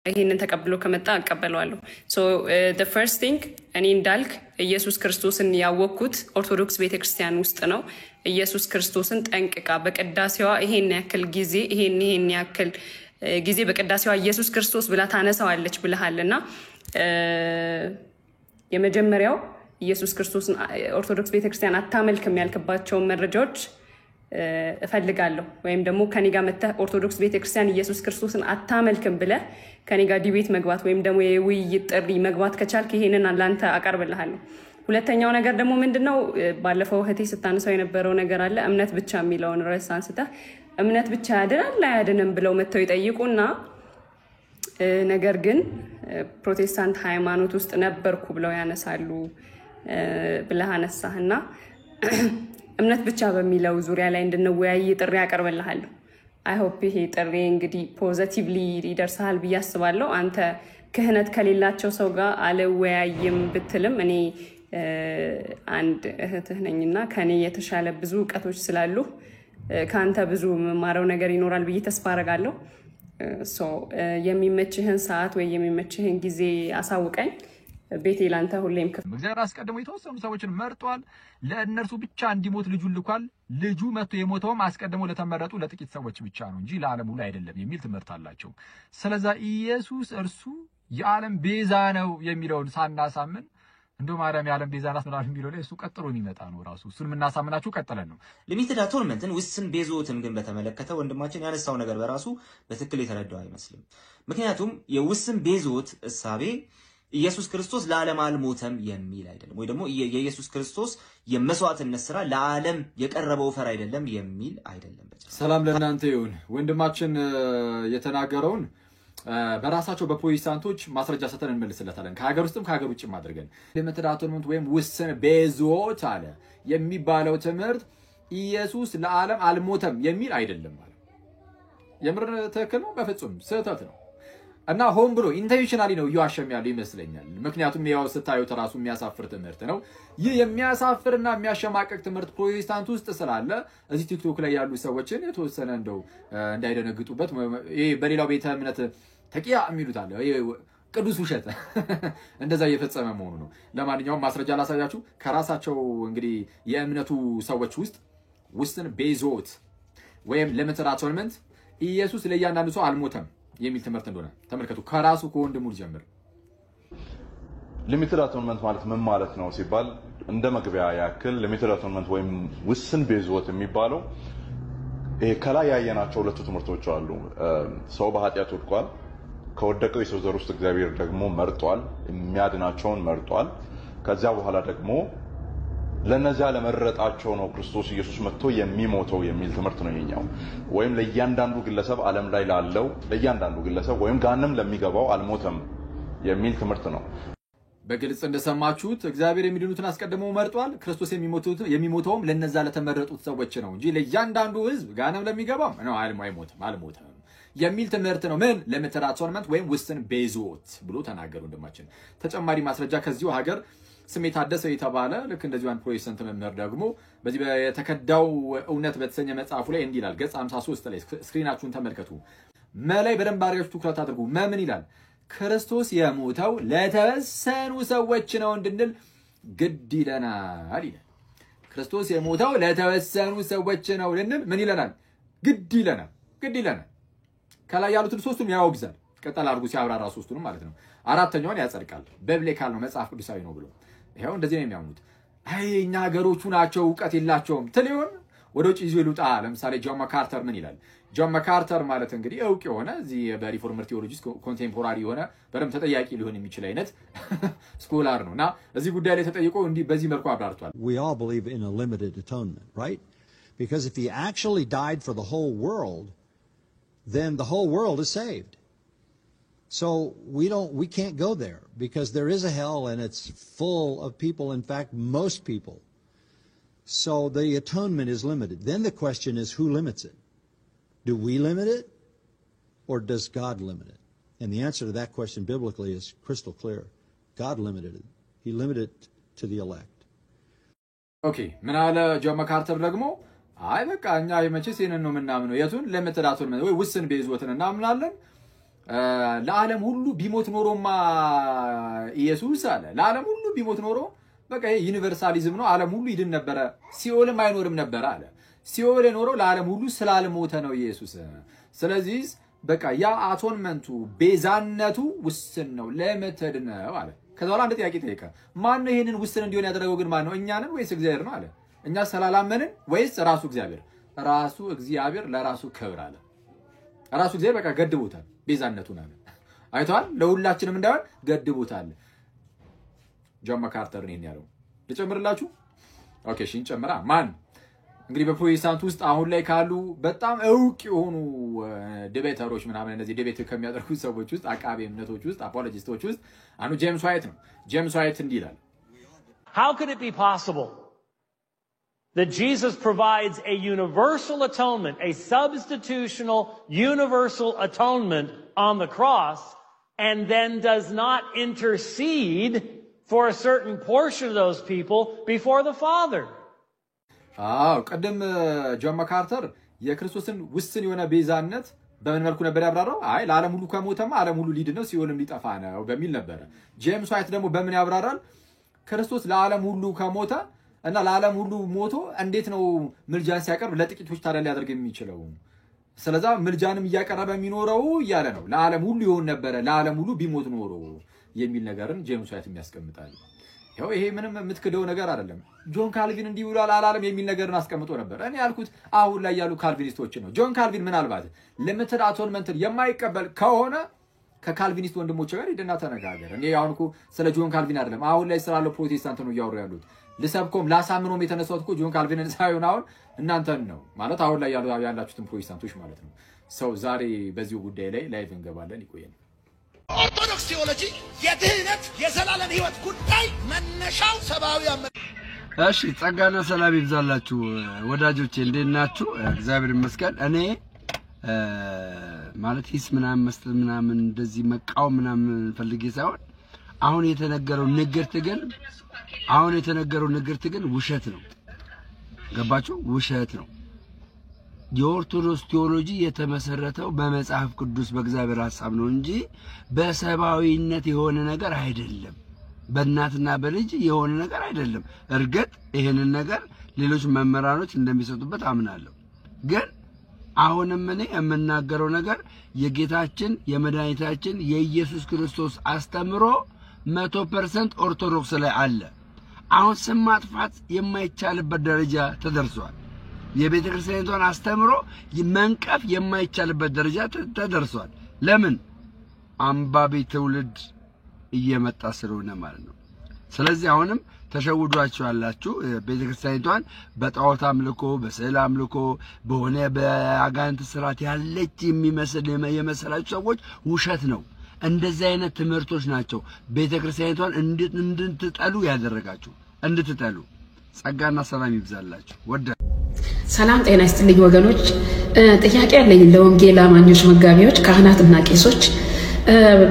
ይሄንን ተቀብሎ ከመጣ አቀበለዋለሁ። ሶ the first thing እኔ እንዳልክ ኢየሱስ ክርስቶስን ያወቅኩት ኦርቶዶክስ ቤተክርስቲያን ውስጥ ነው። ኢየሱስ ክርስቶስን ጠንቅቃ በቅዳሴዋ ይሄን ያክል ጊዜ በቅዳሴዋ ኢየሱስ ክርስቶስ ብላ ታነሳዋለች ብለሃልና የመጀመሪያው ኢየሱስ ክርስቶስን ኦርቶዶክስ ቤተክርስቲያን አታመልክም ያልክባቸውን መረጃዎች እፈልጋለሁ። ወይም ደግሞ ከኔ ጋር መተህ ኦርቶዶክስ ቤተክርስቲያን ኢየሱስ ክርስቶስን አታመልክም ብለህ ከኔ ጋር ዲቤት መግባት ወይም ደግሞ የውይይት ጥሪ መግባት ከቻልክ ይሄንን ላንተ አቀርብልሃለሁ። ሁለተኛው ነገር ደግሞ ምንድነው ባለፈው እህቴ ስታነሳው የነበረው ነገር አለ። እምነት ብቻ የሚለውን ርዕስ አንስተህ እምነት ብቻ ያድናል አያድንም ብለው መተው ይጠይቁና ነገር ግን ፕሮቴስታንት ሃይማኖት ውስጥ ነበርኩ ብለው ያነሳሉ ብለህ አነሳህና እምነት ብቻ በሚለው ዙሪያ ላይ እንድንወያይ ጥሪ አቀርብልሃለሁ። አይ ሆፕ ይሄ ጥሪ እንግዲህ ፖዚቲቭሊ ይደርሳል ብዬ አስባለሁ። አንተ ክህነት ከሌላቸው ሰው ጋር አልወያይም ብትልም እኔ አንድ እህትህ ነኝና ከኔ የተሻለ ብዙ እውቀቶች ስላሉ ከአንተ ብዙ መማረው ነገር ይኖራል ብዬ ተስፋ አደርጋለሁ። የሚመችህን ሰዓት ወይ የሚመችህን ጊዜ አሳውቀኝ። ቤቴ ላንተ ሁሌም ክፍት። እግዚአብሔር አስቀድሞ የተወሰኑ ሰዎችን መርጧል። ለእነርሱ ብቻ እንዲሞት ልጁን ልኳል። ልጁ መጥቶ የሞተውም አስቀድሞ ለተመረጡ ለጥቂት ሰዎች ብቻ ነው እንጂ ለዓለም ሁሉ አይደለም የሚል ትምህርት አላቸው። ስለዚህ ኢየሱስ እርሱ የዓለም ቤዛ ነው የሚለውን ሳናሳምን እንደው ማርያም የዓለም ቤዛ ናት ምናምን የሚለው ላይ እሱ ቀጥሎ የሚመጣ ነው። ራሱ እሱን የምናሳምናችሁ ቀጥለን ነው። ሊሚትድ አቶንመንትን ውስን ቤዞትን ግን በተመለከተ ወንድማችን ያነሳው ነገር በራሱ በትክክል የተረዳው አይመስልም። ምክንያቱም የውስን ቤዞት እሳቤ ኢየሱስ ክርስቶስ ለዓለም አልሞተም የሚል አይደለም፣ ወይ ደግሞ የኢየሱስ ክርስቶስ የመስዋዕትነት ስራ ለዓለም የቀረበው ፈር አይደለም የሚል አይደለም። ሰላም ለእናንተ ይሁን። ወንድማችን የተናገረውን በራሳቸው በፕሮቴስታንቶች ማስረጃ ሰተን እንመልስለታለን። ከሀገር ውስጥም ከሀገር ውጭም አድርገን ሊሚትድ አቶንመንት ወይም ውስን ቤዞት አለ የሚባለው ትምህርት ኢየሱስ ለዓለም አልሞተም የሚል አይደለም ማለት የምር ትክክል ነው? በፍጹም ስህተት ነው። እና ሆን ብሎ ኢንቴንሽናሊ ነው እያዋሸም ያለው ይመስለኛል። ምክንያቱም ያው ስታዩት ራሱ የሚያሳፍር ትምህርት ነው። ይህ የሚያሳፍርና የሚያሸማቀቅ ትምህርት ፕሮቴስታንት ውስጥ ስላለ እዚህ ቲክቶክ ላይ ያሉ ሰዎችን የተወሰነ እንደው እንዳይደነግጡበት ይሄ በሌላው ቤተ እምነት ተቂያ የሚሉት አለ ቅዱስ ውሸት እንደዛ እየፈጸመ መሆኑ ነው። ለማንኛውም ማስረጃ ላሳያችሁ። ከራሳቸው እንግዲህ የእምነቱ ሰዎች ውስጥ ውስን ቤዞት ወይም ሊሚትድ አቶንመንት ኢየሱስ ለእያንዳንዱ ሰው አልሞተም የሚል ትምህርት እንደሆነ ተመልከቱ። ከራሱ ከወንድሙ ጀምር ሊሚትድ አቶንመንት ማለት ምን ማለት ነው ሲባል እንደ መግቢያ ያክል ሊሚትድ አቶንመንት ወይም ውስን ቤዞት የሚባለው ይሄ ከላይ ያየናቸው ሁለቱ ትምህርቶች አሉ። ሰው በኃጢአት ወድቋል። ከወደቀው የሰው ዘር ውስጥ እግዚአብሔር ደግሞ መርጧል፣ የሚያድናቸውን መርጧል። ከዚያ በኋላ ደግሞ ለነዚያ ለመረጣቸው ነው ክርስቶስ ኢየሱስ መጥቶ የሚሞተው የሚል ትምህርት ነው ይሄኛው። ወይም ለእያንዳንዱ ግለሰብ ዓለም ላይ ላለው ለእያንዳንዱ ግለሰብ ወይም ጋንም ለሚገባው አልሞተም የሚል ትምህርት ነው። በግልጽ እንደሰማችሁት እግዚአብሔር የሚድኑትን አስቀድሞ መርጧል። ክርስቶስ የሚሞተውም ለነዛ ለተመረጡት ሰዎች ነው እንጂ ለእያንዳንዱ ህዝብ ጋንም ለሚገባው ነው አልሞተም የሚል ትምህርት ነው። ምን ሊሚትድ አቶንመንት ወይም ውስን ቤዞት ብሎ ተናገሩ ወንድማችን። ተጨማሪ ማስረጃ ከዚሁ ሀገር ስሜት ታደሰ የተባለ ልክ እንደዚህ አንድ ፕሮቴስታንት መምህር ደግሞ በዚህ የተከዳው እውነት በተሰኘ መጽሐፉ ላይ እንዲህ ይላል። ገጽ 53 ላይ ስክሪናችሁን ተመልከቱ። መላይ በደንብ አድርጋችሁ ትኩረት አድርጉ። ምን ይላል? ክርስቶስ የሞተው ለተወሰኑ ሰዎች ነው እንድንል ግድ ይለናል ይላል። ክርስቶስ የሞተው ለተወሰኑ ሰዎች ነው እንድንል ምን ይለናል? ግድ ይለናል። ከላይ ያሉትን ሶስቱም ያወግዛል። ቀጠል አድርጉ ሲያብራራ ሶስቱንም ማለት ነው። አራተኛውን ያጸድቃል። ቢብሊካል ነው መጽሐፍ ቅዱሳዊ ነው ብሎ ይሄው እንደዚህ ነው የሚያምኑት። አይ እኛ ሀገሮቹ ናቸው እውቀት የላቸውም ትልዩን ወደ ውጭ ይዞ ይሉጣ። ለምሳሌ ጆን ማካርተር ምን ይላል? ጆን ማካርተር ማለት እንግዲህ እውቅ የሆነ እዚህ በሪፎርመር ቲዮሎጂስ ኮንቴምፖራሪ የሆነ በደም ተጠያቂ ሊሆን የሚችል አይነት ስኮላር ነውና እዚህ ጉዳይ ላይ ተጠይቆ እንዲህ በዚህ መልኩ አብራርቷል። We all believe in a limited atonement, right? Because if he actually died for the whole world, then the whole world is saved. So we can't go there because there is a hell and it's full of people, in fact most people. So the atonement is limited. Then the question is, who limits it? Do we limit it or does God limit it? And the answer to that question biblically is crystal clear. God limited it. He limited it to the elect. Okay, ምን አለ ጆን ማካርተር ደግሞ አይ በቃ እኛ የመቼስ ይሄንን ነው የምናምነው የቱን ሊሚትድ አቶንመንት ወይ ውስን ቤዞትን እናምናለን ለዓለም ሁሉ ቢሞት ኖሮማ ኢየሱስ አለ ለዓለም ሁሉ ቢሞት ኖሮ በቃ ዩኒቨርሳሊዝም ነው ዓለም ሁሉ ይድን ነበር ሲኦልም አይኖርም ነበር አለ ሲኦል የኖረው ለዓለም ሁሉ ስላልሞተ ነው ኢየሱስ ስለዚህ በቃ ያ አቶንመንቱ ቤዛነቱ ውስን ነው ለመተድ ነው አለ ከዛው አንድ ጥያቄ ጠየቀ ማን ነው ይሄንን ውስን እንዲሆን ያደረገው ግን ማን ነው እኛ ነን ወይስ እግዚአብሔር ነው አለ እኛ ሰላላመንን ወይስ ራሱ እግዚአብሔር ለራሱ ክብር አለ ራሱ እግዚአብሔር በቃ ገድቦታል ቤዛነቱን አለ አይቷል ለሁላችንም እንዳይሆን ገድቦታል ጆን ማካርተር ነው ያለው ልጨምርላችሁ ኦኬ እሺ እንጨምራ ማን እንግዲህ በፕሮቴስታንት ውስጥ አሁን ላይ ካሉ በጣም እውቅ የሆኑ ዲቤተሮች ምናምን እነዚህ ዲቤት ከሚያደርጉ ሰዎች ውስጥ አቃቤ እምነቶች ውስጥ አፖሎጂስቶች ውስጥ አንዱ ጄምስ ዋይት ነው ጄምስ ዋይት እንዲህ ይላል How could it be possible that Jesus provides a universal atonement, a substitutional universal atonement on the cross, and then does not intercede for a certain portion of those people before the Father? ቀደም ጆን ማካርተር የክርስቶስን ውስን የሆነ ቤዛነት በምን መልኩ ነበር ያብራራው አይ ለዓለም ሁሉ ከሞተማ ዓለም ሁሉ ሊድ ነው ሲኦልም ሊጠፋ ነው በሚል ነበር ጄምስ ዋይት ደግሞ በምን ያብራራል ክርስቶስ ለዓለም ሁሉ ከሞተ እና ለዓለም ሁሉ ሞቶ እንዴት ነው ምልጃን ሲያቀርብ ለጥቂቶች ታዲያ ሊያደርግ የሚችለው ስለዚህ ምልጃንም ያቀረበ የሚኖረው ያለ ነው ለዓለም ሁሉ ይሆን ነበር ለዓለም ሁሉ ቢሞት ኖሮ የሚል ነገርን ጄምስ ዋይት የሚያስቀምጣል ያው ይሄ ምንም የምትከደው ነገር አይደለም ጆን ካልቪን እንዲህ ብሏል አላለም የሚል ነገርን አስቀምጦ ነበር እኔ ያልኩት አሁን ላይ ያሉ ካልቪኒስቶች ነው ጆን ካልቪን ምናልባት ሊሚትድ አቶንመንት የማይቀበል ከሆነ ከካልቪኒስት ወንድሞች ጋር ይደና ተነጋገር እኔ ያውንኩ ስለ ጆን ካልቪን አይደለም አሁን ላይ ስላለው ፕሮቴስታንት ነው ያወሩ ያሉት ለሰብኮም ላሳምኖም የተነሳው እኮ ጆን ካልቪንን ሳይሆን አሁን እናንተን ነው ማለት አሁን ላይ ያላችሁትን ፕሮቴስታንቶች ማለት ነው ሰው ዛሬ በዚሁ ጉዳይ ላይ ላይቭ እንገባለን ይቆየን ኦርቶዶክስ ቴዎሎጂ የድህነት የዘላለም ህይወት ጉዳይ መነሻው ሰባዊ እሺ ጸጋና ሰላም ይብዛላችሁ ወዳጆቼ እንዴት ናችሁ እግዚአብሔር ይመስገን እኔ ማለት ሂስ ምናምን መስጠት ምናምን እንደዚህ መቃወም ምናምን ፈልጌ ሳይሆን አሁን የተነገረው ንግርት ግን ውሸት ነው ገባችሁ ውሸት ነው የኦርቶዶክስ ቴዎሎጂ የተመሰረተው በመጽሐፍ ቅዱስ በእግዚአብሔር ሐሳብ ነው እንጂ በሰባዊነት የሆነ ነገር አይደለም በእናትና በልጅ የሆነ ነገር አይደለም እርግጥ ይሄንን ነገር ሌሎች መመራኖች እንደሚሰጡበት አምናለሁ ግን አሁንም እኔ የምናገረው ነገር የጌታችን የመድኃኒታችን የኢየሱስ ክርስቶስ አስተምሮ 100% ኦርቶዶክስ ላይ አለ አሁን ስም ማጥፋት የማይቻልበት ደረጃ ተደርሷል የቤተክርስቲያኒቷን አስተምሮ መንቀፍ የማይቻልበት ደረጃ ተደርሷል ለምን አንባቢ ትውልድ እየመጣ ስለሆነ ማለት ነው ስለዚህ አሁንም ተሸውዷችኋላችሁ ቤተክርስቲያኒቷን በጣዖት አምልኮ በስዕል አምልኮ በሆነ በአጋንንት ስራት ያለች የሚመስል የመሰላችሁ ሰዎች ውሸት ነው እንደዚህ አይነት ትምህርቶች ናቸው ቤተክርስቲያኒቷን እንድትጠሉ ያደረጋችሁ እንድትጠሉ ጸጋና ሰላም ይብዛላችሁ ወደ ሰላም ጤና ይስጥልኝ ወገኖች ጥያቄ ያለኝ ለወንጌል አማኞች መጋቢዎች ካህናትና ቄሶች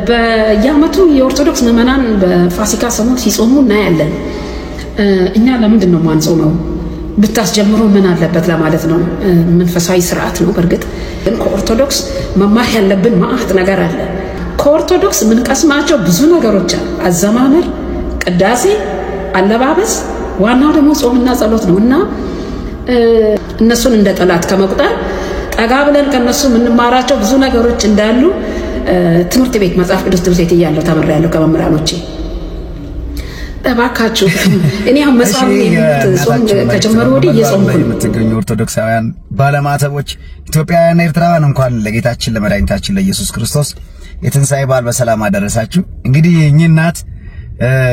በየዓመቱ የኦርቶዶክስ ምዕመናን በፋሲካ ሰሞን ሲጾሙ እናያለን እኛ ለምንድን ነው ማንጾመው ብታስጀምሩ ምን አለበት ለማለት ነው መንፈሳዊ ስርዓት ነው በርግጥ ግን ከኦርቶዶክስ መማር ያለብን ማአት ነገር አለ ከኦርቶዶክስ ምን ቀስማቸው ብዙ ነገሮች አሉ አዘማመር ቅዳሴ አለባበስ ዋናው ደግሞ ጾምና ጸሎት ነውና እነሱን እንደ ጠላት ከመቁጠር ጠጋ ብለን ከነሱ ምንማራቸው ብዙ ነገሮች እንዳሉ ትምህርት ቤት መጽሐፍ ቅዱስ ትምህርት ቤት ያለው ተመራያለሁ ከመምህራኖቼ እባካችሁ እኔ አሁን መጽሐፍ ጾም ከጀመሩ ወዲህ እየጾምኩ ነው የምትገኙ ኦርቶዶክሳውያን ባለማተቦች ኢትዮጵያውያን ኤርትራውያን እንኳን ለጌታችን ለመድኃኒታችን ለኢየሱስ ክርስቶስ የትንሣኤ በዓል በሰላም አደረሳችሁ እንግዲህ እኚህ እናት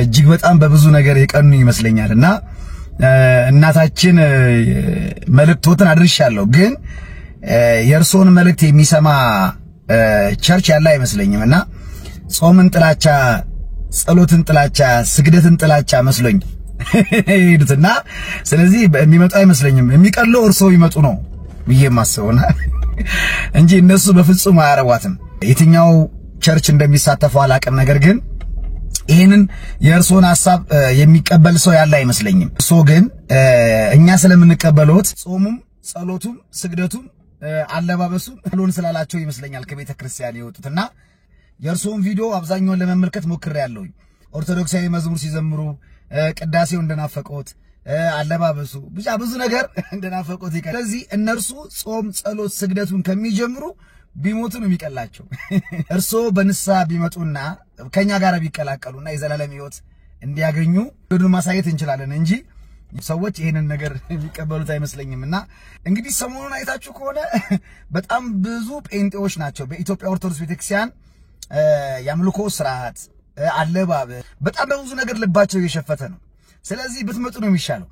እጅግ በጣም በብዙ ነገር የቀኑ ይመስለኛልና እናታችን መልእክቶትን አድርሻለሁ ግን የእርሶን መልእክት የሚሰማ ቸርች ያለ አይመስለኝምና ጾምን ጥላቻ ጸሎትን ጥላቻ ስግደትን ጥላቻ መስሎኝ ሄድትና ስለዚህ የሚመጣ አይመስለኝም የሚቀለው እርሶ ይመጡ ነው ብዬ ማሰውና እንጂ እነሱ በፍጹም አያረዋትም የትኛው ቸርች እንደሚሳተፉ አላቀም ነገር ግን ይሄንን የእርሶን ሐሳብ የሚቀበል ሰው ያለ አይመስለኝም ሶ ግን እኛ ስለምንቀበሉት ጾሙም ጸሎቱም ስግደቱም አለባበሱም ሁሉን ስላላቸው ይመስለኛል ከቤተ ክርስቲያን የወጡትና የእርሶን ቪዲዮ አብዛኛውን ለመመልከት ሞክሬያለሁ ኦርቶዶክሳዊ መዝሙር ሲዘምሩ ቅዳሴው እንደናፈቁት አለባበሱ ብቻ ብዙ ነገር እንደናፈቁት ይቀር ስለዚህ እነርሱ ጾም ጸሎት ስግደቱን ከሚጀምሩ ቢሞቱ ነው የሚቀላቸው እርሶ በንሳ ቢመጡና ከኛ ጋር ቢቀላቀሉና የዘላለም ሕይወት እንዲያገኙ ወደ ማሳየት እንችላለን እንጂ ሰዎች ይሄንን ነገር የሚቀበሉት አይመስለኝምና እንግዲህ ሰሞኑን አይታችሁ ከሆነ በጣም ብዙ ጴንጤዎች ናቸው በኢትዮጵያ ኦርቶዶክስ ቤተክርስቲያን ያምልኮ ስርዓት አለባበስ በጣም በብዙ ነገር ልባቸው እየሸፈተ ነው ስለዚህ ብትመጡ ነው የሚሻለው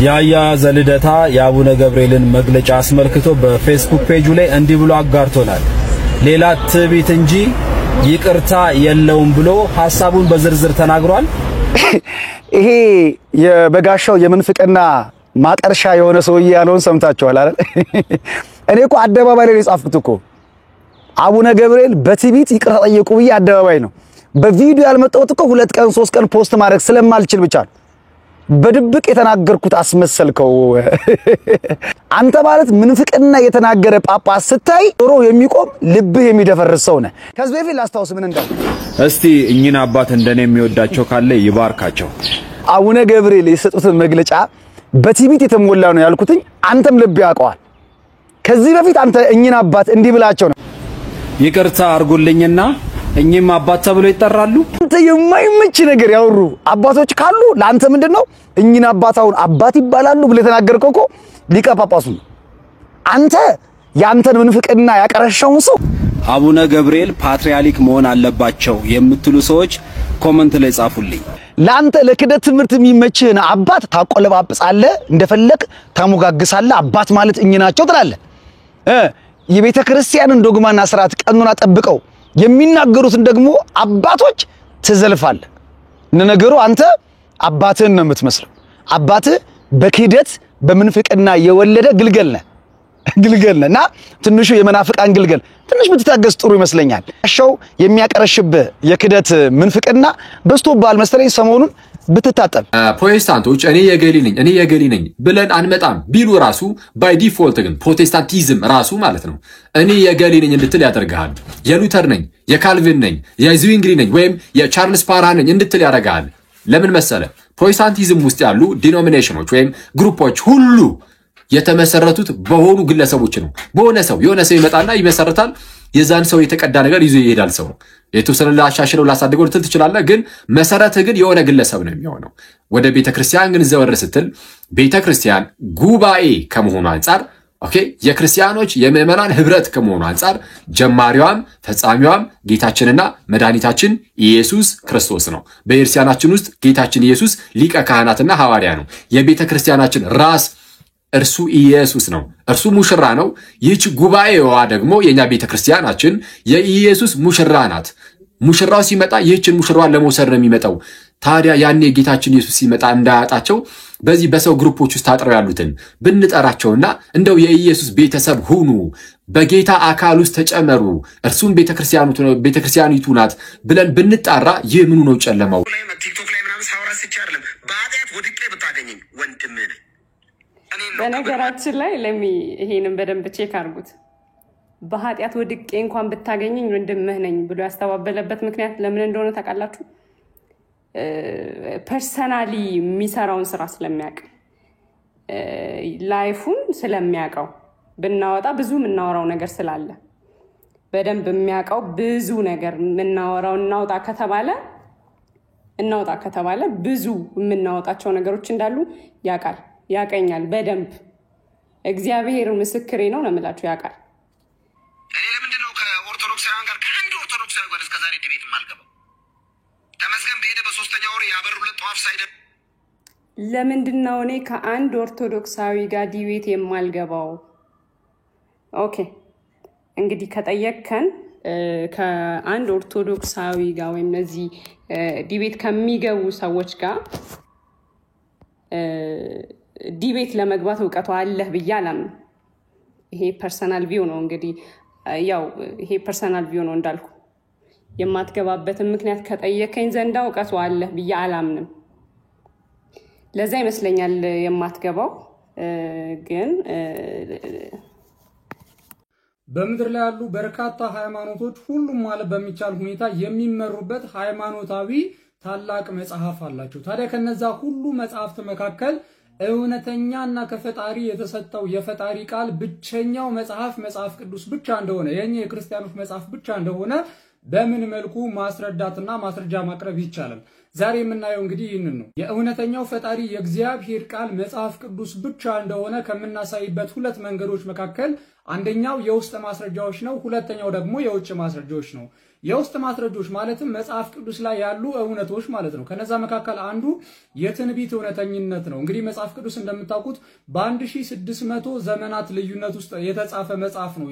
ያያ ዘልደታ የአቡነ ገብርኤልን መግለጫ አስመልክቶ በፌስቡክ ፔጁ ላይ እንዲህ ብሎ አጋርቶናል ሌላ ትዕቢት እንጂ ይቅርታ የለውም ብሎ ሐሳቡን በዝርዝር ተናግሯል ይሄ የበጋሻው የምንፍቅና ማቀርሻ የሆነ ሰውዬ ያለውን ሰምታችኋል አይደል እኔኮ አደባባይ ላይ ጻፍኩት እኮ አቡነ ገብርኤል በትዕቢት ይቅርታ ጠየቁ ብዬ አደባባይ ነው በቪዲዮ ያልመጣሁት እኮ 2 ቀን 3 ቀን ፖስት ማድረግ ስለማልችል ብቻ ነው በድብቅ የተናገርኩት አስመሰልከው አንተ ማለት ምንፍቅና የተናገረ ጳጳስ ስታይ ዶሮ የሚቆም ልብህ የሚደፈርስ ሰው ነህ ከዚህ በፊት ላስታውስ ምን እንዳለ እስቲ እኚህን አባት እንደኔ የሚወዳቸው ካለ ይባርካቸው አቡነ ገብርኤል የሰጡት መግለጫ በትዕቢት የተሞላ ነው ያልኩትኝ አንተም ልብ ያውቀዋል ከዚህ በፊት አንተ እኚህን አባት እንዲህ ብላቸው ነው ይቅርታ አርጉልኝና እኚህም አባት ተብሎ ይጠራሉ አንተ የማይመች ነገር ያወሩ አባቶች ካሉ ለአንተ ምንድነው እኚህን አባታውን አባት ይባላሉ ብለ ተናገርከው እኮ ሊቀ ጳጳሱ አንተ ያንተን ምንፍቅና ያቀረሻውን ሰው አቡነ ገብርኤል ፓትርያርክ መሆን አለባቸው የምትሉ ሰዎች ኮሜንት ላይ ጻፉልኝ ለአንተ ለክደት ትምህርት የሚመችህን አባት ታቆለባብጻለህ እንደፈለክ ታሞጋግሳለህ አባት ማለት እኚናቸው ትላለህ የቤተ ክርስቲያንን ዶግማና ሥርዓት ቀኑና ጠብቀው የሚናገሩትን ደግሞ አባቶች ትዘልፋለህ ነገሩ አንተ አባትህን ነው የምትመስለው አባትህ በክደት በምንፍቅና የወለደ ግልገል ነህና ትንሹ የመናፍቃን ግልገል ትንሽ ብትታገስ ጥሩ ይመስለኛል አሻው የሚያቀረሽብህ የክደት ምንፍቅና በስቶባል መሰለኝ ሰሞኑን ብትታጠብ ፕሮቴስታንቶች እኔ የገሊ ነኝ ብለን አንመጣም ቢሉ ራሱ ባይ ዲፎልት ግን ፕሮቴስታንቲዝም ራሱ ማለት ነው እኔ የገሊ ነኝ እንድትል ያደርጋል የሉተር ነኝ የካልቪን ነኝ የዝዊንግሊ ነኝ ወይም የቻርልስ ፓራ ነኝ እንድትል ያደርጋል ለምን መሰለ ፕሮቴስታንቲዝም ውስጥ ያሉ ዲኖሚኔሽኖች ወይም ግሩፖች ሁሉ የተመሰረቱት በሆኑ ግለሰቦች ነው በሆነ ሰው የሆነ ሰው ይመጣና ይመሰርታል የዛን ሰው የተቀዳ ነገር ይዞ ይሄዳል ሰው የተወሰነ ላሻሽለው ላሳደገው ልትል ትችላለህ ግን መሰረተ ግን የሆነ ግለሰብ ነው የሚሆነው ወደ ቤተክርስቲያን ግን ዘወር ስትል ቤተክርስቲያን ጉባኤ ከመሆኑ አንፃር ኦኬ የክርስቲያኖች የምእመናን ህብረት ከመሆኑ አንፃር ጀማሪዋም ፈጻሚዋም ጌታችንና መድኃኒታችን ኢየሱስ ክርስቶስ ነው በእርሲያናችን ውስጥ ጌታችን ኢየሱስ ሊቀ ካህናትና ሐዋርያ ነው የቤተክርስቲያናችን ራስ እርሱ ኢየሱስ ነው እርሱ ሙሽራ ነው ይህች ጉባኤዋ ደግሞ የኛ ቤተክርስቲያናችን የኢየሱስ ሙሽራ ናት ሙሽራው ሲመጣ ይህችን ሙሽራዋን ለመውሰድ ነው የሚመጣው ታዲያ ያኔ ጌታችን ኢየሱስ ሲመጣ እንዳያጣቸው በዚህ በሰው ግሩፖች ውስጥ ታጥረው ያሉትን ብንጠራቸውና እንደው የኢየሱስ ቤተሰብ ሁኑ በጌታ አካል ውስጥ ተጨመሩ እርሱም ቤተክርስቲያኒቱ ናት ብለን ብንጣራ ይህ ምኑ ነው ጨለማው ቲክቶክ ላይ ምናምን ሳውራ ሲቻርለም በኃጢአት ወድቄ ብታገኘኝ ወንድምህ ነኝ በነገራችን ላይ ይሄንን በደንብ ቼክ አድርጉት በኃጢአት ወድቄ እንኳን ብታገኘኝ ወንድምህ ነኝ ብሎ ያስተባበለበት ምክንያት ለምን እንደሆነ ታውቃላችሁ ፐርሰናሊ የሚሰራውን ስራ ስለሚያውቅ ላይፉን ስለሚያውቀው ብናወጣ ብዙ የምናወራው ነገር ስላለ በደንብ የሚያውቀው ብዙ ነገር የምናወራው እናውጣ ከተባለ ብዙ የምናወጣቸው ነገሮች እንዳሉ ያቀኛል በደንብ እግዚአብሔር ምስክሬ ነው ለምላችሁ ያውቃል እኔ ለምንድነው ከኦርቶዶክሳውያን ጋር ከአንድ ኦርቶዶክሳዊ ጋር እስከዛሬ ዲቤት የማልገባው ተመስገን በሄደ በሶስተኛው ወር ያበሩለት ጧፍ ሳይደር ለምንድነው እኔ ከአንድ ኦርቶዶክሳዊ ጋር ዲቤት የማልገባው ኦኬ እንግዲህ ከጠየቅከን ከአንድ ኦርቶዶክሳዊ ጋር ወይም እነዚህ ዲቤት ከሚገቡ ሰዎች ጋር ዲቤት ለመግባት ዕውቀቱ አለህ ብዬ አላምንም ይሄ ፐርሰናል ቪው ነው እንግዲህ ያው ይሄ ፐርሰናል ቪው ነው እንዳልኩ የማትገባበትን ምክንያት ከጠየቀኝ ዘንዳ ዕውቀቱ አለህ ብዬ አላምንም ለዛ ይመስለኛል የማትገባው ግን በምድር ላይ ያሉ በርካታ ሃይማኖቶች ሁሉም ማለት በሚቻል ሁኔታ የሚመሩበት ሃይማኖታዊ ታላቅ መጽሐፍ አላቸው። ታዲያ ከነዛ ሁሉ መጽሐፍት መካከል እውነተኛና ከፈጣሪ የተሰጠው የፈጣሪ ቃል ብቸኛው መጽሐፍ ቅዱስ ብቻ እንደሆነ የኛ የክርስቲያኖች መጽሐፍ ብቻ እንደሆነ በምን መልኩ ማስረዳትና ማስረጃ ማቅረብ ይቻላል? ዛሬ የምናየው እንግዲህ ይህንን ነው። የእውነተኛው ፈጣሪ የእግዚአብሔር ቃል መጽሐፍ ቅዱስ ብቻ እንደሆነ ከምናሳይበት ሁለት መንገዶች መካከል አንደኛው የውስጥ ማስረጃዎች ነው፣ ሁለተኛው ደግሞ የውጭ ማስረጃዎች ነው። የውስጥ ማስረጃዎች ማለትም መጽሐፍ ቅዱስ ላይ ያሉ እውነቶች ማለት ነው። ከነዛ መካከል አንዱ የትንቢት እውነተኝነት ነው። እንግዲህ መጽሐፍ ቅዱስ እንደምታውቁት በ1600 ዘመናት ልዩነት ውስጥ የተጻፈ መጽሐፍ ነው።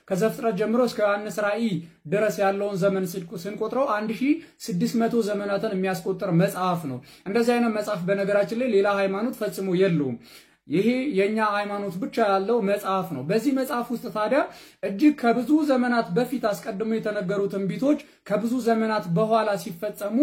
ከዘፍጥረት ጀምሮ እስከ ዮሐንስ ራእይ ድረስ ያለውን ዘመን ስንቆጥረው 1600 ዘመናትን የሚያስቆጥር መጽሐፍ ነው። እንደዚህ አይነት መጽሐፍ በነገራችን ላይ ሌላ ሃይማኖት ፈጽሞ የለውም። ይሄ የኛ ሃይማኖት ብቻ ያለው መጽሐፍ ነው። በዚህ መጽሐፍ ውስጥ ታዲያ እጅግ ከብዙ ዘመናት በፊት አስቀድሞ የተነገሩ ትንቢቶች ከብዙ ዘመናት በኋላ ሲፈጸሙ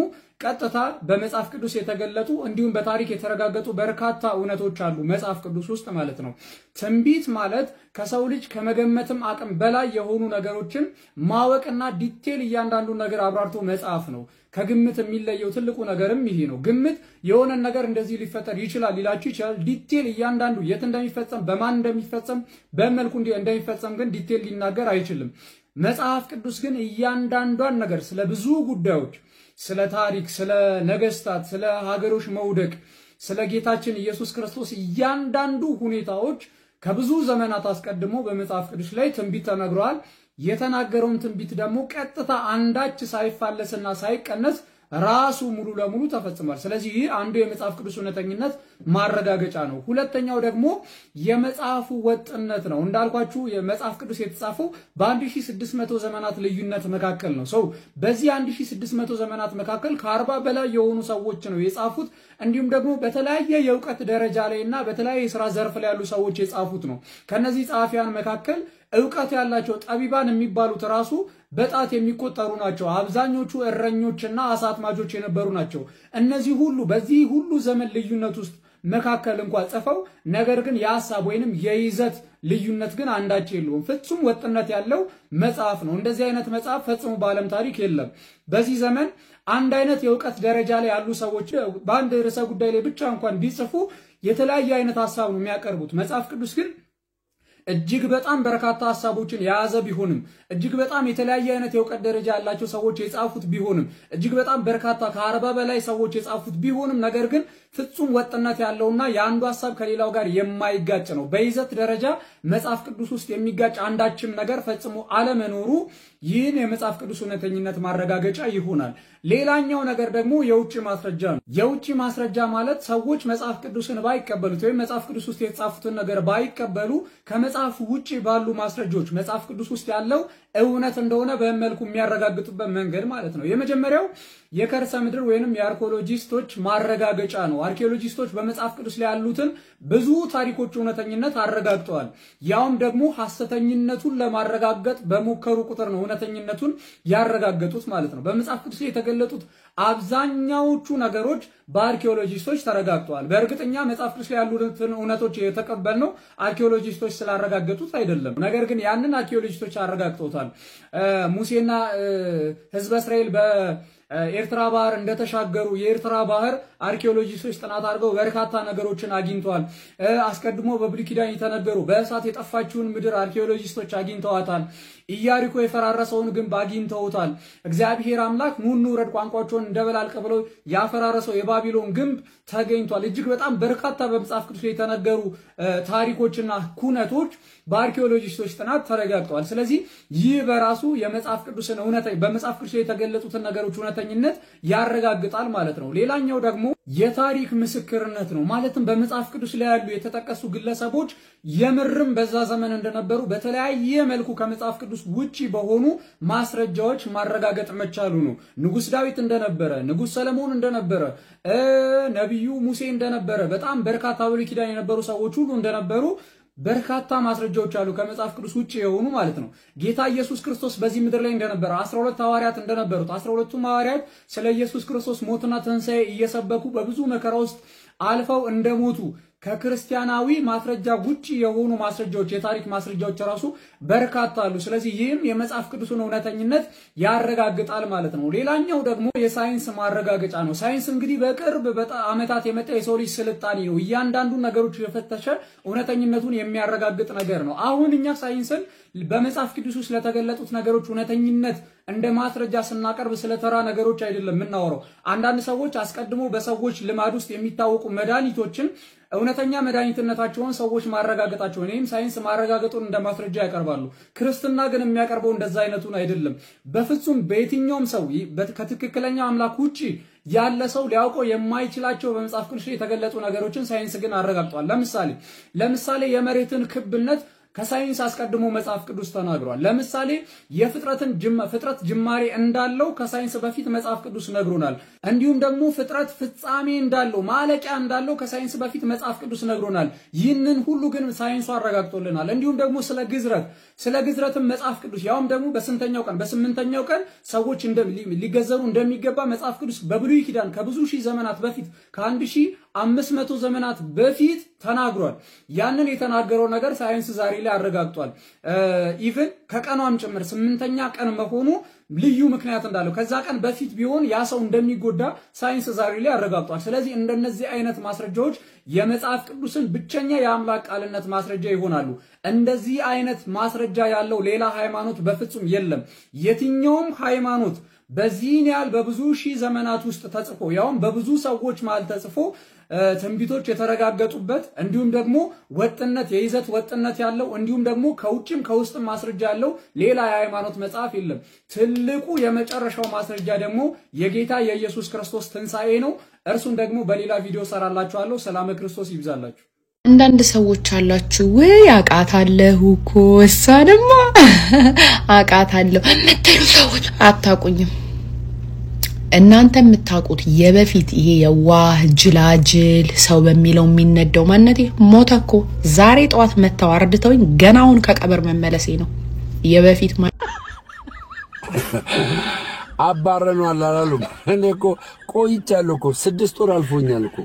ቀጥታ በመጽሐፍ ቅዱስ የተገለጡ እንዲሁም በታሪክ የተረጋገጡ በርካታ እውነቶች አሉ መጽሐፍ ቅዱስ ውስጥ ማለት ነው። ትንቢት ማለት ከሰው ልጅ ከመገመትም አቅም በላይ የሆኑ ነገሮችን ማወቅና ዲቴል እያንዳንዱ ነገር አብራርቶ መጽሐፍ ነው። ከግምት የሚለየው ትልቁ ነገርም ይሄ ነው። ግምት የሆነ ነገር እንደዚህ ሊፈጠር ይችላል ሊላችሁ ይችላል። ዲቴል እያንዳንዱ የት እንደሚፈጸም በማን እንደሚፈጸም በመልኩ እንደሚፈጸም ግን ዲቴል ሊናገር አይችልም። መጽሐፍ ቅዱስ ግን እያንዳንዷን ነገር ስለ ብዙ ጉዳዮች፣ ስለ ታሪክ፣ ስለ ነገስታት፣ ስለ ሀገሮች መውደቅ፣ ስለ ጌታችን ኢየሱስ ክርስቶስ እያንዳንዱ ሁኔታዎች ከብዙ ዘመናት አስቀድሞ በመጽሐፍ ቅዱስ ላይ ትንቢት ተነግሯል። የተናገረውን ትንቢት ደግሞ ቀጥታ አንዳች ሳይፋለስና ሳይቀነስ ራሱ ሙሉ ለሙሉ ተፈጽሟል። ስለዚህ ይህ አንዱ የመጽሐፍ ቅዱስ እውነተኝነት ማረጋገጫ ነው። ሁለተኛው ደግሞ የመጽሐፉ ወጥነት ነው። እንዳልኳችሁ የመጽሐፍ ቅዱስ የተጻፈው በ1600 ዘመናት ልዩነት መካከል ነው። ሰው በዚህ 1600 ዘመናት መካከል ከ40 በላይ የሆኑ ሰዎች ነው የጻፉት። እንዲሁም ደግሞ በተለያየ የእውቀት ደረጃ ላይና በተለያየ የሥራ ዘርፍ ላይ ያሉ ሰዎች የጻፉት ነው። ከነዚህ ጸሐፊያን መካከል እውቀት ያላቸው ጠቢባን የሚባሉት ራሱ በጣት የሚቆጠሩ ናቸው። አብዛኞቹ እረኞችና አሳ አጥማጆች የነበሩ ናቸው። እነዚህ ሁሉ በዚህ ሁሉ ዘመን ልዩነት ውስጥ መካከል እንኳን ጽፈው ነገር ግን የሐሳብ ወይንም የይዘት ልዩነት ግን አንዳች የለውም። ፍጹም ወጥነት ያለው መጽሐፍ ነው። እንደዚህ አይነት መጽሐፍ ፈጽሞ በዓለም ታሪክ የለም። በዚህ ዘመን አንድ አይነት የእውቀት ደረጃ ላይ ያሉ ሰዎች በአንድ ርዕሰ ጉዳይ ላይ ብቻ እንኳን ቢጽፉ የተለያየ አይነት ሐሳብ ነው የሚያቀርቡት። መጽሐፍ ቅዱስ ግን እጅግ በጣም በርካታ ሐሳቦችን የያዘ ቢሆንም እጅግ በጣም የተለያየ አይነት የእውቀት ደረጃ ያላቸው ሰዎች የጻፉት ቢሆንም እጅግ በጣም በርካታ ከ40 በላይ ሰዎች የጻፉት ቢሆንም ነገር ግን ፍጹም ወጥነት ያለውና የአንዱ ሐሳብ ከሌላው ጋር የማይጋጭ ነው። በይዘት ደረጃ መጽሐፍ ቅዱስ ውስጥ የሚጋጭ አንዳችም ነገር ፈጽሞ አለመኖሩ ይህን የመጽሐፍ ቅዱስ እውነተኝነት ማረጋገጫ ይሆናል። ሌላኛው ነገር ደግሞ የውጭ ማስረጃ ነው። የውጭ ማስረጃ ማለት ሰዎች መጽሐፍ ቅዱስን ባይቀበሉት ወይም መጽሐፍ ቅዱስ ውስጥ የተጻፉትን ነገር ባይቀበሉ ከመጽሐፍ ውጪ ባሉ ማስረጃዎች መጽሐፍ ቅዱስ ውስጥ ያለው እውነት እንደሆነ በመልኩ የሚያረጋግጡበት መንገድ ማለት ነው። የመጀመሪያው የከርሰ ምድር ወይንም የአርኪኦሎጂስቶች ማረጋገጫ ነው። አርኪኦሎጂስቶች በመጽሐፍ ቅዱስ ላይ ያሉትን ብዙ ታሪኮች እውነተኝነት አረጋግጠዋል። ያውም ደግሞ ሐሰተኝነቱን ለማረጋገጥ በሞከሩ ቁጥር ነው እውነተኝነቱን ያረጋገጡት ማለት ነው። በመጽሐፍ ቅዱስ ላይ የተገለጡት አብዛኛዎቹ ነገሮች በአርኪኦሎጂስቶች ተረጋግጠዋል። በእርግጠኛ መጽሐፍ ቅዱስ ላይ ያሉትን እውነቶች የተቀበልነው አርኪኦሎጂስቶች ስላረጋገጡት አይደለም። ነገር ግን ያንን አርኪኦሎጂስቶች አረጋግጠውታል። ሙሴና ሕዝበ እስራኤል ኤርትራ ባህር እንደተሻገሩ የኤርትራ ባህር አርኪኦሎጂስቶች ጥናት አድርገው በርካታ ነገሮችን አግኝተዋል። አስቀድሞ በብሉይ ኪዳን የተነገሩ በእሳት የጠፋችውን ምድር አርኪኦሎጂስቶች አግኝተዋታል። ኢያሪኮ የፈራረሰውን ግንብ አግኝተውታል። እግዚአብሔር አምላክ ኑ እንውረድ ቋንቋቸውን እንደበላልቀ ብለው ያፈራረሰው የባቢሎን ግንብ ተገኝቷል። እጅግ በጣም በርካታ በመጽሐፍ ቅዱስ ላይ የተነገሩ ታሪኮችና ኩነቶች በአርኪኦሎጂስቶች ጥናት ተረጋግጠዋል። ስለዚህ ይህ በራሱ የመጽሐፍ ቅዱስን በመጽሐፍ ቅዱስ ላይ የተገለጡትን ነገሮች እውነተኝነት ያረጋግጣል ማለት ነው። ሌላኛው ደግሞ የታሪክ ምስክርነት ነው። ማለትም በመጽሐፍ ቅዱስ ላይ ያሉ የተጠቀሱ ግለሰቦች የምርም በዛ ዘመን እንደነበሩ በተለያየ መልኩ ከመጽሐፍ ቅዱስ ውጪ በሆኑ ማስረጃዎች ማረጋገጥ መቻሉ ነው። ንጉስ ዳዊት እንደነበረ፣ ንጉስ ሰለሞን እንደነበረ፣ ነብዩ ሙሴ እንደነበረ፣ በጣም በርካታ ብሉይ ኪዳን የነበሩ ሰዎች ሁሉ እንደነበሩ በርካታ ማስረጃዎች አሉ ከመጽሐፍ ቅዱስ ውጪ የሆኑ ማለት ነው። ጌታ ኢየሱስ ክርስቶስ በዚህ ምድር ላይ እንደነበረ 12 ሐዋርያት እንደነበሩት 12ቱም ሐዋርያት ስለ ኢየሱስ ክርስቶስ ሞትና ትንሣኤ እየሰበኩ በብዙ መከራ ውስጥ አልፈው እንደሞቱ ከክርስቲያናዊ ማስረጃ ውጪ የሆኑ ማስረጃዎች የታሪክ ማስረጃዎች ራሱ በርካታ አሉ። ስለዚህ ይህም የመጽሐፍ ቅዱስን እውነተኝነት ያረጋግጣል ማለት ነው። ሌላኛው ደግሞ የሳይንስ ማረጋገጫ ነው። ሳይንስ እንግዲህ በቅርብ ዓመታት የመጣ የሰው ልጅ ስልጣኔ ነው። እያንዳንዱ ነገሮች የፈተሸ እውነተኝነቱን የሚያረጋግጥ ነገር ነው። አሁን እኛ ሳይንስን በመጽሐፍ ቅዱስ ውስጥ ለተገለጡት ነገሮች እውነተኝነት እንደ ማስረጃ ስናቀርብ ስለተራ ነገሮች አይደለም የምናወራው። አንዳንድ ሰዎች አስቀድሞ በሰዎች ልማድ ውስጥ የሚታወቁ መድኃኒቶችን እውነተኛ መድኃኒትነታቸውን ሰዎች ማረጋገጣቸውን ወይም ሳይንስ ማረጋገጡን እንደ ማስረጃ ያቀርባሉ። ክርስትና ግን የሚያቀርበው እንደዛ አይነቱን አይደለም። በፍጹም በየትኛውም ሰው ከትክክለኛ አምላክ ውጪ ያለ ሰው ሊያውቀው የማይችላቸው በመጽሐፍ ቅዱስ የተገለጡ ነገሮችን ሳይንስ ግን አረጋግጧል። ለምሳሌ የመሬትን ክብነት ከሳይንስ አስቀድሞ መጽሐፍ ቅዱስ ተናግሯል። ለምሳሌ ፍጥረት ጅማሬ እንዳለው ከሳይንስ በፊት መጽሐፍ ቅዱስ ነግሮናል። እንዲሁም ደግሞ ፍጥረት ፍጻሜ እንዳለው ማለቂያ እንዳለው ከሳይንስ በፊት መጽሐፍ ቅዱስ ነግሮናል። ይህንን ሁሉ ግን ሳይንሱ አረጋግጦልናል። እንዲሁም ደግሞ ስለ ግዝረትም መጽሐፍ ቅዱስ ያውም ደግሞ በስምንተኛው ቀን ሰዎች ሊገዘሩ እንደሚገባ መጽሐፍ ቅዱስ በብሉይ ኪዳን ከብዙ ሺህ ዘመናት በፊት ከ1500 ዘመናት በፊት ተናግሯል። ያንን የተናገረው ነገር ሳይንስ ዛሬ ላይ አረጋግጧል። ኢቭን ከቀኗም ጭምር 8ኛ ቀን መሆኑ ልዩ ምክንያት እንዳለው ከዛ ቀን በፊት ቢሆን ያ ሰው እንደሚጎዳ ሳይንስ ዛሬ ላይ አረጋግጧል። ስለዚህ እንደነዚህ አይነት ማስረጃዎች የመጽሐፍ ቅዱስን ብቸኛ የአምላክ ቃልነት ማስረጃ ይሆናሉ። እንደዚህ አይነት ማስረጃ ያለው ሌላ ሃይማኖት በፍጹም የለም። የትኛውም ሃይማኖት በዚህን ያህል በብዙ ሺህ ዘመናት ውስጥ ተጽፎ ያውም በብዙ ሰዎች ማለት ተጽፎ ትንቢቶች የተረጋገጡበት እንዲሁም ደግሞ የይዘት ወጥነት ያለው እንዲሁም ደግሞ ከውጭም ከውስጥም ማስረጃ ያለው ሌላ የሃይማኖት መጽሐፍ የለም። ትልቁ የመጨረሻው ማስረጃ ደግሞ የጌታ የኢየሱስ ክርስቶስ ትንሣኤ ነው። እርሱን ደግሞ በሌላ ቪዲዮ ሰራላችኋለሁ። ሰላም ክርስቶስ ይብዛላችሁ። አንዳንድ ሰዎች አላችሁ ወይ አቃታለሁ እኮ እሷንማ አቃታለሁ የምትሉ ሰዎች አታቁኝም። እናንተ የምታቁት የበፊት ይሄ የዋህ ጅላጅል ሰው በሚለው የሚነደው ማንነቴ ሞተኮ ዛሬ ጠዋት መተው አርድተውኝ ገናውን ከቀበር መመለሴ ነው። የበፊት አባረኗል አላሉም። እኔ እኮ ቆይቻለሁ እኮ 6 ወር አልፎኛል እኮ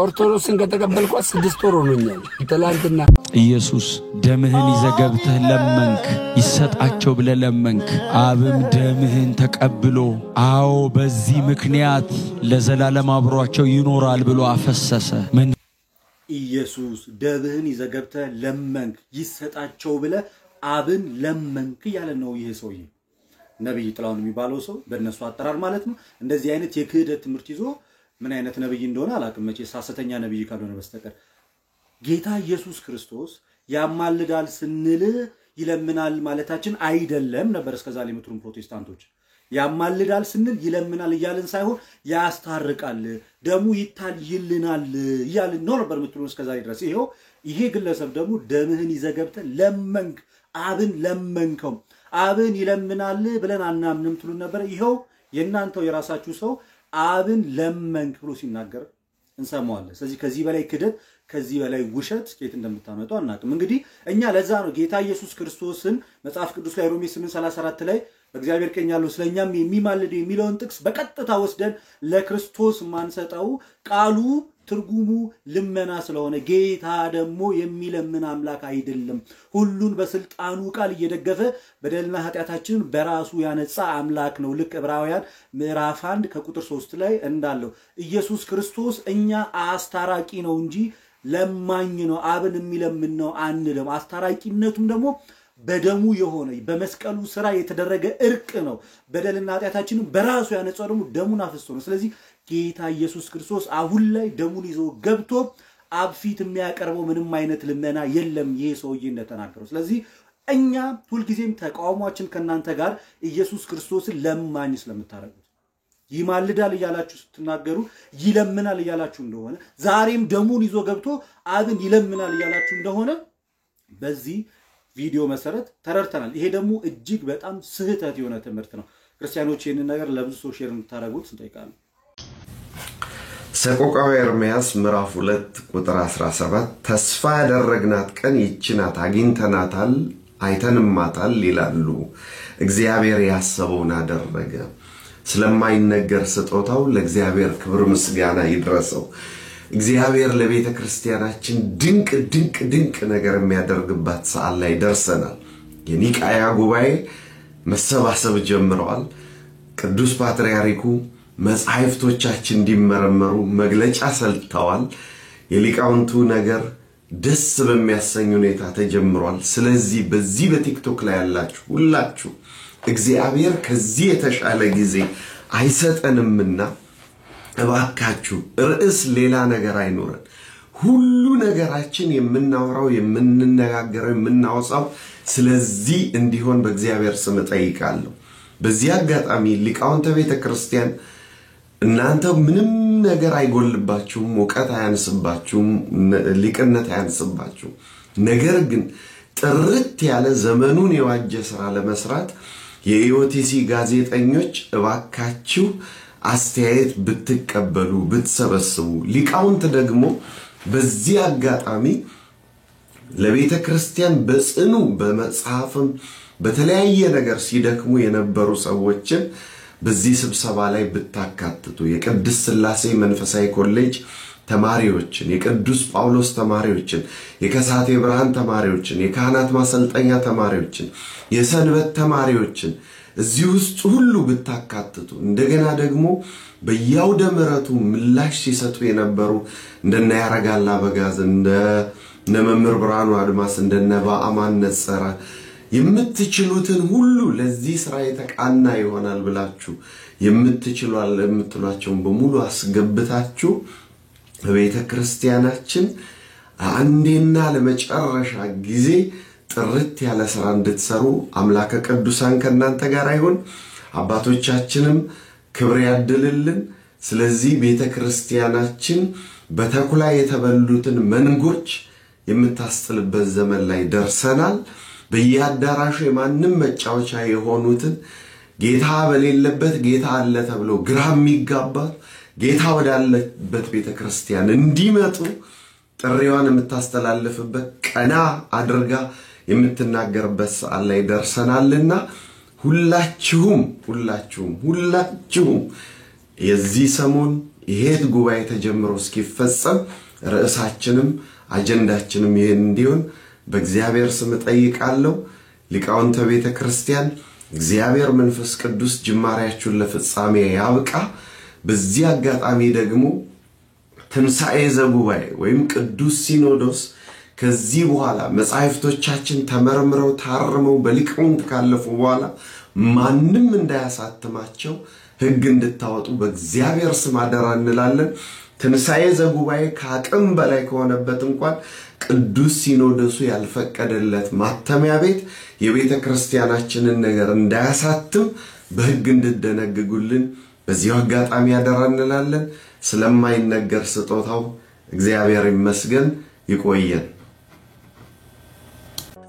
ኦርቶዶክስን ከተቀበልኳት 6 ወር ሆኖኛል። ትላንትና ኢየሱስ ደምህን ይዘገብተህ ለመንክ ይሰጣቸው ብለህ ለመንክ አብም ደምህን ተቀብሎ አዎ በዚህ ምክንያት ለዘላለም አብሯቸው ይኖራል ብሎ አፈሰሰ። ኢየሱስ ደምህን ይዘገብተህ ለመንክ ይሰጣቸው ብለህ አብን ለመንክ ያለ ነው። ይሄ ሰውዬ ነብይ ጥላውን የሚባለው ሰው በእነሱ አጠራር ማለት ነው። እንደዚህ አይነት የክህደት ትምህርት ይዞ ምን አይነት ነብይ እንደሆነ አላውቅም። መቼ ሐሰተኛ ነብይ ካልሆነ በስተቀር ጌታ ኢየሱስ ክርስቶስ ያማልዳል ስንል ይለምናል ማለታችን አይደለም ነበር እስከዛሬ የምትሩን ፕሮቴስታንቶች። ያማልዳል ስንል ይለምናል ይያልን ሳይሆን ያስታርቃል ደሙ ይታይልናል ይያልን ነው ነበር የምትሩን እስከዛሬ ድረስ። ይሄ ግለሰብ ደግሞ ደምህን ይዘገብተ ለመንክ አብን ለመንከው አብን ይለምናል ብለን አናምንም ትሉን ነበር። ይሄው የናንተው የራሳችሁ ሰው አብን ለመንክ ብሎ ሲናገር እንሰማዋለን። ስለዚህ ከዚህ በላይ ክደት ከዚህ በላይ ውሸት ከየት እንደምታመጡ አናውቅም። እንግዲህ እኛ ለዛ ነው ጌታ ኢየሱስ ክርስቶስን መጽሐፍ ቅዱስ ላይ ሮሜ 8:34 ላይ በእግዚአብሔር ቀኝ ያለው ስለኛም የሚማልድ የሚለውን ጥቅስ በቀጥታ ወስደን ለክርስቶስ ማንሰጠው ቃሉ ትርጉሙ ልመና ስለሆነ ጌታ ደግሞ የሚለምን አምላክ አይደለም። ሁሉን በስልጣኑ ቃል እየደገፈ በደልና ኃጢአታችንን በራሱ ያነጻ አምላክ ነው። ልክ ዕብራውያን ምዕራፍ 1 ከቁጥር 3 ላይ እንዳለው ኢየሱስ ክርስቶስ እኛ አስታራቂ ነው እንጂ ለማኝ ነው አብን የሚለምን ነው አንልም። አስታራቂነቱም ደግሞ በደሙ የሆነ በመስቀሉ ስራ የተደረገ እርቅ ነው። በደልና ኃጢአታችንን በራሱ ያነጻው ደግሞ ደሙን አፍስሶ ነው። ስለዚህ ጌታ ኢየሱስ ክርስቶስ አሁን ላይ ደሙን ይዞ ገብቶ አብ ፊት የሚያቀርበው ምንም አይነት ልመና የለም ይሄ ሰውዬ እንደተናገረው። ስለዚህ እኛ ሁልጊዜም ተቃውሟችን ከናንተ ጋር ኢየሱስ ክርስቶስን ለማኝ ስለምታረጉት ይማልዳል እያላችሁ ስትናገሩ ይለምናል እያላችሁ እንደሆነ ዛሬም ደሙን ይዞ ገብቶ አብን ይለምናል እያላችሁ እንደሆነ በዚህ ቪዲዮ መሰረት ተረድተናል። ይሄ ደግሞ እጅግ በጣም ስህተት የሆነ ትምህርት ነው። ክርስቲያኖች ይህንን ነገር ለብዙ ሰው ሼር እንድታረጉት እንጠይቃለን። ሰቆቃወ ኤርምያስ ምዕራፍ 2 ቁጥር 17 ተስፋ ያደረግናት ቀን ይህች ናት አግኝተናታል አይተንማታል ይላሉ። እግዚአብሔር ያሰበውን አደረገ። ስለማይነገር ስጦታው ለእግዚአብሔር ክብር ምስጋና ይድረሰው። እግዚአብሔር ለቤተ ክርስቲያናችን ድንቅ ድንቅ ድንቅ ነገር የሚያደርግባት ሰዓት ላይ ደርሰናል። የኒቃያ ጉባኤ መሰባሰብ ጀምረዋል። ቅዱስ ፓትርያርኩ መጻሕፍቶቻችን እንዲመረመሩ መግለጫ ሰልተዋል። የሊቃውንቱ ነገር ደስ በሚያሰኝ ሁኔታ ተጀምሯል። ስለዚህ በዚህ በቲክቶክ ላይ ያላችሁ ሁላችሁ እግዚአብሔር ከዚህ የተሻለ ጊዜ አይሰጠንምና እባካችሁ ርዕስ ሌላ ነገር አይኖረን። ሁሉ ነገራችን የምናወራው የምንነጋገረው የምናወሳው ስለዚህ እንዲሆን በእግዚአብሔር ስም ጠይቃለሁ። በዚህ አጋጣሚ ሊቃውንተ ቤተ ክርስቲያን እናንተ ምንም ነገር አይጎልባችሁም፣ ወቀት አያንስባችሁም፣ ሊቅነት አያንስባችሁም። ነገር ግን ጥርት ያለ ዘመኑን የዋጀ ስራ ለመስራት የኢኦቲሲ ጋዜጠኞች እባካችሁ አስተያየት ብትቀበሉ ብትሰበስቡ፣ ሊቃውንት ደግሞ በዚህ አጋጣሚ ለቤተ ክርስቲያን በጽኑ በመጽሐፍም በተለያየ ነገር ሲደክሙ የነበሩ ሰዎችን በዚህ ስብሰባ ላይ ብታካትቱ፣ የቅድስት ሥላሴ መንፈሳዊ ኮሌጅ ተማሪዎችን፣ የቅዱስ ጳውሎስ ተማሪዎችን፣ የከሳቴ ብርሃን ተማሪዎችን፣ የካህናት ማሰልጠኛ ተማሪዎችን፣ የሰንበት ተማሪዎችን እዚህ ውስጥ ሁሉ ብታካትቱ፣ እንደገና ደግሞ በያውደ ምሕረቱ ምላሽ ሲሰጡ የነበሩ እንደነ ያረጋል አበጋዝ እንደነ መምህር ብርሃኑ አድማስ እንደነ በአማን ነጸረ የምትችሉትን ሁሉ ለዚህ ስራ የተቃና ይሆናል ብላችሁ የምትሏቸውን በሙሉ አስገብታችሁ በቤተ ክርስቲያናችን አንዴና ለመጨረሻ ጊዜ ጥርት ያለ ስራ እንድትሰሩ አምላከ ቅዱሳን ከእናንተ ጋር ይሁን። አባቶቻችንም ክብር ያድልልን። ስለዚህ ቤተ ክርስቲያናችን በተኩላ የተበሉትን መንጎች የምታስጥልበት ዘመን ላይ ደርሰናል። በየአዳራሹ የማንም መጫወቻ የሆኑትን ጌታ በሌለበት ጌታ አለ ተብሎ ግራ የሚጋባ ጌታ ወዳለበት ቤተ ክርስቲያን እንዲመጡ ጥሪዋን የምታስተላልፍበት ቀና አድርጋ የምትናገርበት ሰዓት ላይ ደርሰናልና ሁላችሁም የዚህ ሰሞን ይሄት ጉባኤ ተጀምሮ እስኪፈጸም ርዕሳችንም አጀንዳችንም ይሄን እንዲሆን በእግዚአብሔር ስም ጠይቃለሁ። ሊቃውንተ ቤተ ክርስቲያን እግዚአብሔር መንፈስ ቅዱስ ጅማሬያችሁን ለፍጻሜ ያብቃ። በዚህ አጋጣሚ ደግሞ ትንሣኤ ዘጉባኤ ወይም ቅዱስ ሲኖዶስ ከዚህ በኋላ መጻሕፍቶቻችን ተመርምረው ታርመው በሊቃውንት ካለፉ በኋላ ማንም እንዳያሳትማቸው ሕግ እንድታወጡ በእግዚአብሔር ስም አደራ እንላለን። ትንሣኤ ዘጉባኤ ከአቅም በላይ ከሆነበት እንኳን ቅዱስ ሲኖዶሱ ያልፈቀደለት ማተሚያ ቤት የቤተ ክርስቲያናችንን ነገር እንዳያሳትም በሕግ እንድደነግጉልን በዚህ አጋጣሚ አደራ እንላለን። ስለማይነገር ስጦታው እግዚአብሔር ይመስገን። ይቆየን።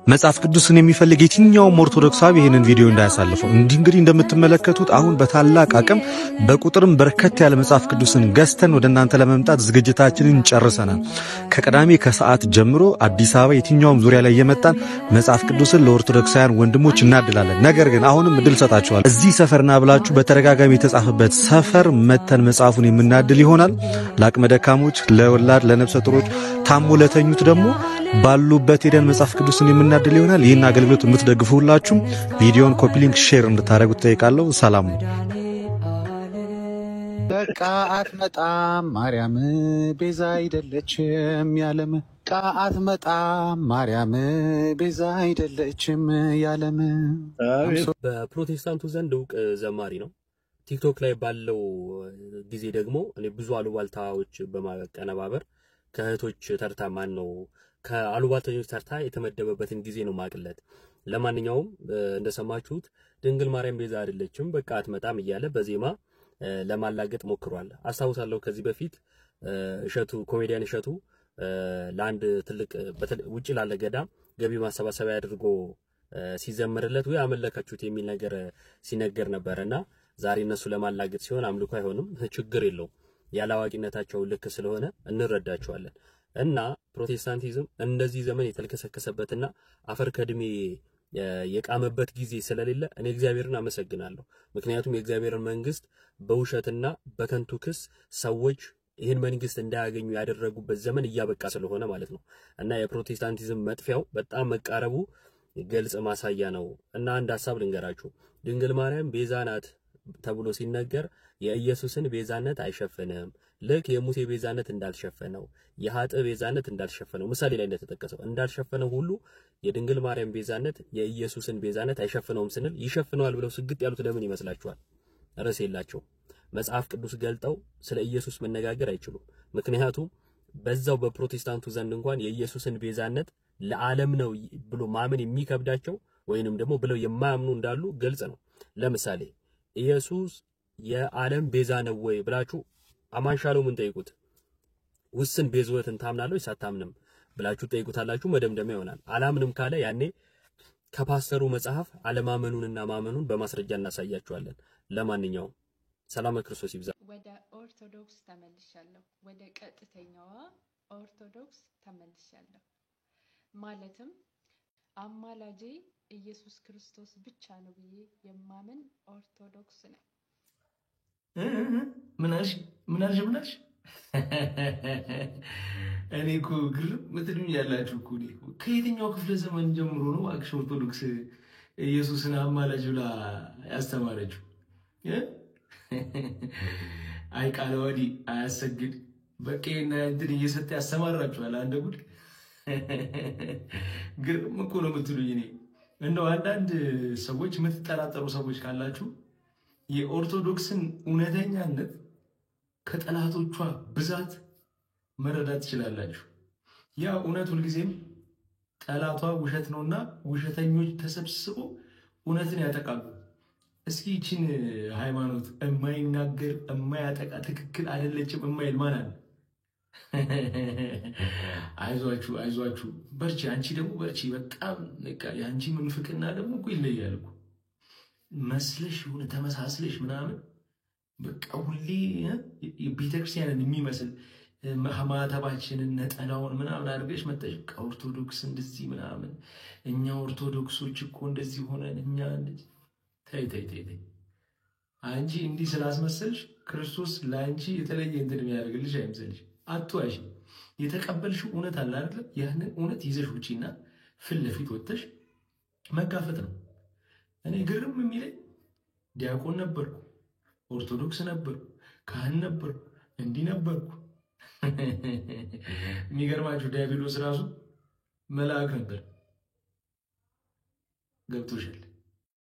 መጽሐፍ ቅዱስን የሚፈልግ የትኛውም ኦርቶዶክሳዊ ይሄንን ቪዲዮ እንዳያሳልፈው። እንግዲህ እንደምትመለከቱት አሁን በታላቅ አቅም በቁጥርም በርከት ያለ መጽሐፍ ቅዱስን ገዝተን ወደ እናንተ ለመምጣት ዝግጅታችንን ጨርሰናል። ከቀዳሚ ከሰዓት ጀምሮ አዲስ አበባ የትኛውም ዙሪያ ላይ የመጣን መጽሐፍ ቅዱስን ለኦርቶዶክሳውያን ወንድሞች እናድላለን። ነገር ግን አሁንም እድል ሰጣችኋል። እዚህ ሰፈርና ብላችሁ በተደጋጋሚ የተጻፈበት ሰፈር መተን መጽሐፉን የምናድል ይሆናል። ለአቅመ ደካሞች፣ ለወላድ፣ ለነፍሰ ጡሮች፣ ታሞ ለተኙት ደግሞ ባሉበት ሄደን መጽሐፍ ቅዱስን የምናድል ይሆናል። ይህን አገልግሎት የምትደግፉ ሁላችሁም ቪዲዮን ኮፒ ሊንክ ሼር እንድታደርጉት ጠይቃለሁ። ሰላም። በቃ አትመጣም ማርያም ቤዛ አይደለችም ያለም። በቃ አትመጣም ማርያም ቤዛ አይደለችም ያለም። በፕሮቴስታንቱ ዘንድ እውቅ ዘማሪ ነው። ቲክቶክ ላይ ባለው ጊዜ ደግሞ እኔ ብዙ አሉባልታዎች በማቀነባበር ከእህቶች ተርታ ማን ነው ከአሉባልተኞች ተርታ የተመደበበትን ጊዜ ነው ማቅለት። ለማንኛውም እንደሰማችሁት ድንግል ማርያም ቤዛ አይደለችም በቃ አትመጣም እያለ በዜማ ለማላገጥ ሞክሯል። አስታውሳለሁ ከዚህ በፊት እሸቱ ኮሜዲያን እሸቱ ለአንድ ትልቅ ውጪ ላለ ገዳም ገቢ ማሰባሰቢያ አድርጎ ሲዘመርለት ወይ አመለካችሁት የሚል ነገር ሲነገር ነበርና ዛሬ እነሱ ለማላገጥ ሲሆን አምልኮ አይሆንም፣ ችግር የለውም። ያላዋቂነታቸው ልክ ስለሆነ እንረዳቸዋለን። እና ፕሮቴስታንቲዝም እንደዚህ ዘመን የተልከሰከሰበትና አፈር ከድሜ የቃመበት ጊዜ ስለሌለ እኔ እግዚአብሔርን አመሰግናለሁ። ምክንያቱም የእግዚአብሔርን መንግስት በውሸትና በከንቱ ክስ ሰዎች ይህን መንግስት እንዳያገኙ ያደረጉበት ዘመን እያበቃ ስለሆነ ማለት ነው። እና የፕሮቴስታንቲዝም መጥፊያው በጣም መቃረቡ ግልጽ ማሳያ ነው። እና አንድ ሐሳብ ልንገራችሁ። ድንግል ማርያም ቤዛ ናት ተብሎ ሲነገር የኢየሱስን ቤዛነት አይሸፍንም። ልክ የሙሴ ቤዛነት እንዳልሸፈነው የኃጥእ ቤዛነት እንዳልሸፈነው ምሳሌ ላይ እንደተጠቀሰው እንዳልሸፈነው ሁሉ የድንግል ማርያም ቤዛነት የኢየሱስን ቤዛነት አይሸፍነውም ስንል ይሸፍነዋል ብለው ስግጥ ያሉት ለምን ይመስላችኋል? ርዕስ የላቸው። መጽሐፍ ቅዱስ ገልጠው ስለ ኢየሱስ መነጋገር አይችሉም። ምክንያቱም በዛው በፕሮቴስታንቱ ዘንድ እንኳን የኢየሱስን ቤዛነት ለዓለም ነው ብሎ ማመን የሚከብዳቸው ወይንም ደግሞ ብለው የማያምኑ እንዳሉ ግልጽ ነው። ለምሳሌ ኢየሱስ የዓለም ቤዛ ነው ወይ ብላችሁ አማንሻለው ምን ጠይቁት። ውስን ቤዝወትን ታምናለህ ወይስ አታምንም ብላችሁ ጠይቁታላችሁ። መደምደሚያ ይሆናል። አላምንም ካለ ያኔ ከፓስተሩ መጽሐፍ አለማመኑንና ማመኑን በማስረጃ እናሳያችኋለን። ለማንኛውም ሰላም ክርስቶስ ይብዛ። ወደ ኦርቶዶክስ ተመልሻለሁ። ወደ ቀጥተኛዋ ኦርቶዶክስ ተመልሻለሁ። ማለትም አማላጄ ኢየሱስ ክርስቶስ ብቻ ነው ብዬ የማምን ኦርቶዶክስ ነኝ። ምን አልሽ? እኔ እኮ ግርም ምትሉኝ ያላችሁ እኮ ከየትኛው ክፍለ ዘመን ጀምሮ ነው አክሽ ኦርቶዶክስ ኢየሱስን አማላጅ ብላ ያስተማረችው? አይ ቃለ ወዲህ አያሰግድ በቄና እንትን እየሰጠ ያስተማራችኋል። አንደ ጉድ ግርም እኮ ነው የምትሉኝ። እኔ እንደው አንዳንድ ሰዎች የምትጠራጠሩ ሰዎች ካላችሁ የኦርቶዶክስን እውነተኛነት ከጠላቶቿ ብዛት መረዳት ትችላላችሁ። ያ እውነት ሁልጊዜም ጠላቷ ውሸት ነውና ውሸተኞች ተሰብስበው እውነትን ያጠቃሉ። እስኪ ይህችን ሃይማኖት የማይናገር የማያጠቃ ትክክል አይደለችም የማይል ማን አለ? አይዟችሁ በርቺ። አንቺ ደግሞ በርቺ። በጣም የአንቺ ምንፍቅና ደግሞ እኮ ይለያል እኮ መስለሽ የሆነ ተመሳስለሽ ምናምን በቃ ሁሌ ቤተክርስቲያንን የሚመስል ማህተባችንን ነጠላውን ምናምን አድርገሽ መጣሽ። ኦርቶዶክስ እንደዚህ ምናምን እኛ ኦርቶዶክሶች እኮ እንደዚህ ሆነን እኛ እንደዚህ። ተይ አንቺ እንዲህ ስላስመሰልሽ ክርስቶስ ለአንቺ የተለየ እንትን የሚያደርግልሽ አይመስልሽ። አትዋሽ። የተቀበልሽው እውነት አለ አይደል? ያንን እውነት ይዘሽ ውጪና ፊት ለፊት ወጥተሽ መጋፈጥ ነው። እኔ ግርም የሚለኝ ዲያቆን ነበርኩ፣ ኦርቶዶክስ ነበርኩ፣ ካህን ነበርኩ፣ እንዲህ ነበርኩ። የሚገርማችሁ ዲያብሎስ ራሱ መልአክ ነበር። ገብቶሻል?